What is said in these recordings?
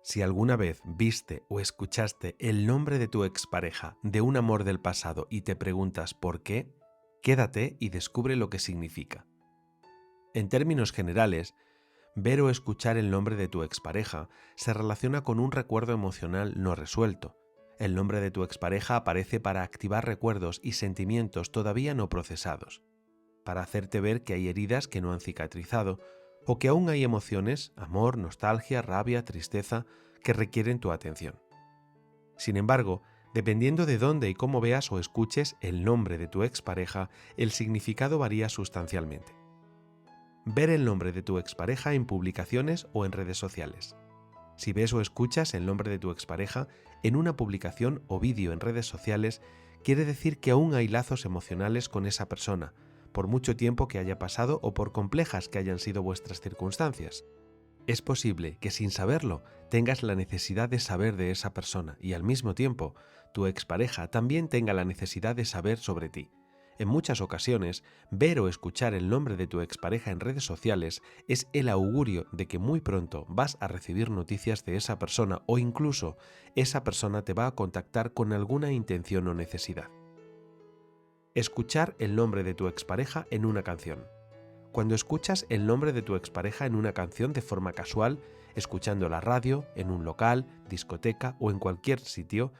Si alguna vez viste o escuchaste el nombre de tu expareja de un amor del pasado y te preguntas por qué, quédate y descubre lo que significa. En términos generales, ver o escuchar el nombre de tu expareja se relaciona con un recuerdo emocional no resuelto. El nombre de tu expareja aparece para activar recuerdos y sentimientos todavía no procesados, para hacerte ver que hay heridas que no han cicatrizado o que aún hay emociones, amor, nostalgia, rabia, tristeza, que requieren tu atención. Sin embargo, dependiendo de dónde y cómo veas o escuches el nombre de tu expareja, el significado varía sustancialmente. Ver el nombre de tu expareja en publicaciones o en redes sociales. Si ves o escuchas el nombre de tu expareja en una publicación o vídeo en redes sociales, quiere decir que aún hay lazos emocionales con esa persona, por mucho tiempo que haya pasado o por complejas que hayan sido vuestras circunstancias. Es posible que sin saberlo tengas la necesidad de saber de esa persona y al mismo tiempo tu expareja también tenga la necesidad de saber sobre ti. En muchas ocasiones, ver o escuchar el nombre de tu expareja en redes sociales es el augurio de que muy pronto vas a recibir noticias de esa persona o incluso esa persona te va a contactar con alguna intención o necesidad. Escuchar el nombre de tu expareja en una canción. Cuando escuchas el nombre de tu expareja en una canción de forma casual, escuchando la radio, en un local, discoteca o en cualquier sitio,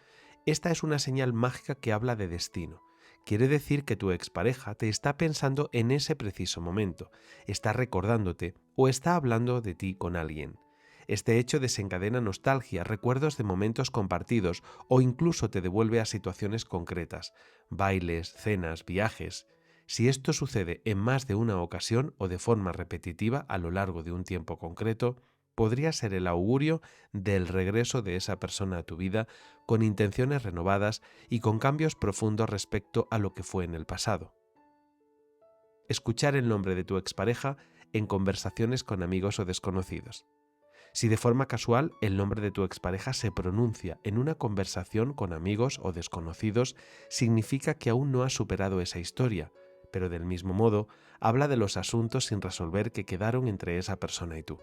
esta es una señal mágica que habla de destino. Quiere decir que tu expareja te está pensando en ese preciso momento, está recordándote o está hablando de ti con alguien. Este hecho desencadena nostalgia, recuerdos de momentos compartidos o incluso te devuelve a situaciones concretas, bailes, cenas, viajes. Si esto sucede en más de una ocasión o de forma repetitiva a lo largo de un tiempo concreto, podría ser el augurio del regreso de esa persona a tu vida con intenciones renovadas y con cambios profundos respecto a lo que fue en el pasado. Escuchar el nombre de tu expareja en conversaciones con amigos o desconocidos. Si de forma casual el nombre de tu expareja se pronuncia en una conversación con amigos o desconocidos, significa que aún no has superado esa historia, pero del mismo modo habla de los asuntos sin resolver que quedaron entre esa persona y tú.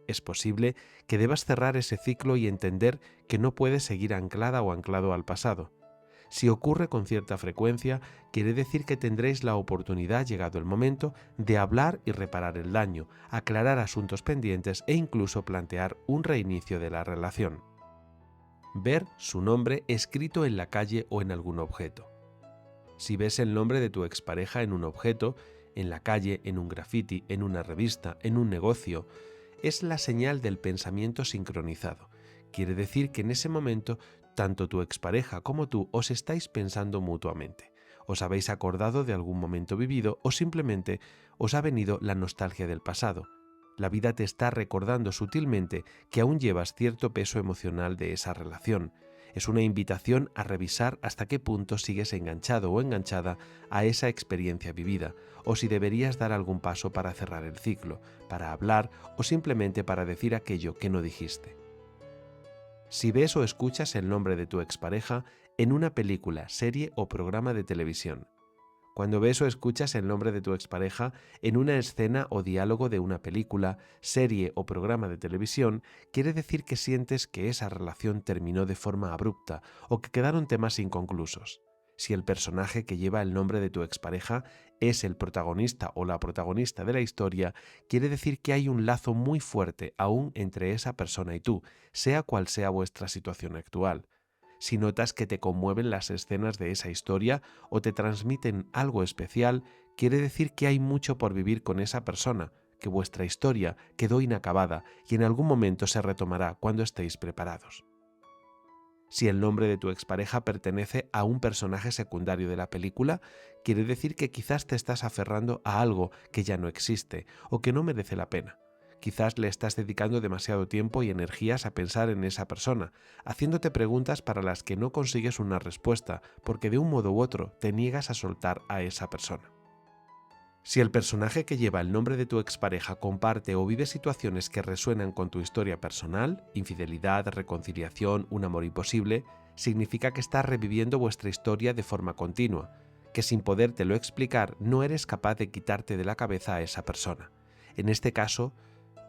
Es posible que debas cerrar ese ciclo y entender que no puedes seguir anclada o anclado al pasado. Si ocurre con cierta frecuencia, quiere decir que tendréis la oportunidad, llegado el momento, de hablar y reparar el daño, aclarar asuntos pendientes e incluso plantear un reinicio de la relación. Ver su nombre escrito en la calle o en algún objeto. Si ves el nombre de tu expareja en un objeto, en la calle, en un graffiti, en una revista, en un negocio, es la señal del pensamiento sincronizado. Quiere decir que en ese momento tanto tu expareja como tú os estáis pensando mutuamente. Os habéis acordado de algún momento vivido o simplemente os ha venido la nostalgia del pasado. La vida te está recordando sutilmente que aún llevas cierto peso emocional de esa relación. Es una invitación a revisar hasta qué punto sigues enganchado o enganchada a esa experiencia vivida, o si deberías dar algún paso para cerrar el ciclo, para hablar o simplemente para decir aquello que no dijiste. Si ves o escuchas el nombre de tu expareja en una película, serie o programa de televisión. Cuando ves o escuchas el nombre de tu expareja en una escena o diálogo de una película, serie o programa de televisión, quiere decir que sientes que esa relación terminó de forma abrupta o que quedaron temas inconclusos. Si el personaje que lleva el nombre de tu expareja es el protagonista o la protagonista de la historia, quiere decir que hay un lazo muy fuerte aún entre esa persona y tú, sea cual sea vuestra situación actual. Si notas que te conmueven las escenas de esa historia o te transmiten algo especial, quiere decir que hay mucho por vivir con esa persona, que vuestra historia quedó inacabada y en algún momento se retomará cuando estéis preparados. Si el nombre de tu expareja pertenece a un personaje secundario de la película, quiere decir que quizás te estás aferrando a algo que ya no existe o que no merece la pena. Quizás le estás dedicando demasiado tiempo y energías a pensar en esa persona, haciéndote preguntas para las que no consigues una respuesta, porque de un modo u otro te niegas a soltar a esa persona. Si el personaje que lleva el nombre de tu expareja comparte o vive situaciones que resuenan con tu historia personal, infidelidad, reconciliación, un amor imposible, significa que estás reviviendo vuestra historia de forma continua, que sin podértelo explicar no eres capaz de quitarte de la cabeza a esa persona. En este caso,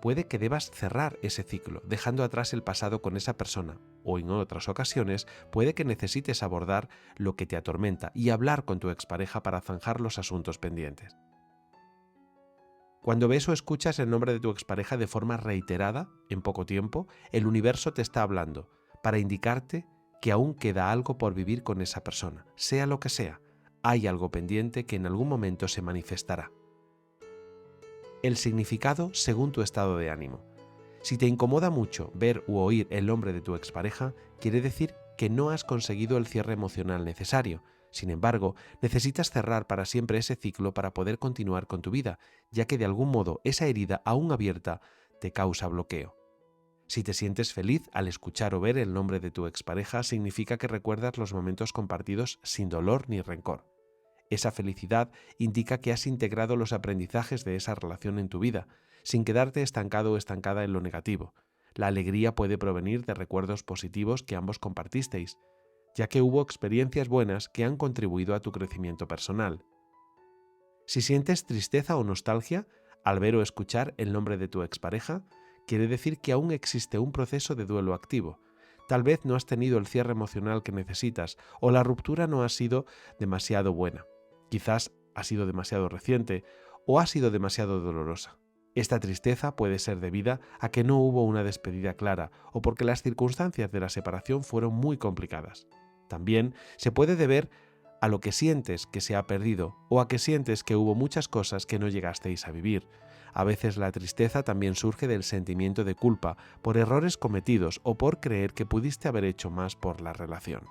puede que debas cerrar ese ciclo, dejando atrás el pasado con esa persona, o en otras ocasiones puede que necesites abordar lo que te atormenta y hablar con tu expareja para zanjar los asuntos pendientes. Cuando ves o escuchas el nombre de tu expareja de forma reiterada, en poco tiempo, el universo te está hablando para indicarte que aún queda algo por vivir con esa persona, sea lo que sea. Hay algo pendiente que en algún momento se manifestará. El significado según tu estado de ánimo. Si te incomoda mucho ver u oír el nombre de tu expareja, quiere decir que no has conseguido el cierre emocional necesario. Sin embargo, necesitas cerrar para siempre ese ciclo para poder continuar con tu vida, ya que de algún modo esa herida aún abierta te causa bloqueo. Si te sientes feliz al escuchar o ver el nombre de tu expareja, significa que recuerdas los momentos compartidos sin dolor ni rencor. Esa felicidad indica que has integrado los aprendizajes de esa relación en tu vida, sin quedarte estancado o estancada en lo negativo. La alegría puede provenir de recuerdos positivos que ambos compartisteis, ya que hubo experiencias buenas que han contribuido a tu crecimiento personal. Si sientes tristeza o nostalgia al ver o escuchar el nombre de tu expareja, quiere decir que aún existe un proceso de duelo activo. Tal vez no has tenido el cierre emocional que necesitas o la ruptura no ha sido demasiado buena. Quizás ha sido demasiado reciente o ha sido demasiado dolorosa. Esta tristeza puede ser debida a que no hubo una despedida clara o porque las circunstancias de la separación fueron muy complicadas. También se puede deber a lo que sientes que se ha perdido o a que sientes que hubo muchas cosas que no llegasteis a vivir. A veces la tristeza también surge del sentimiento de culpa por errores cometidos o por creer que pudiste haber hecho más por la relación.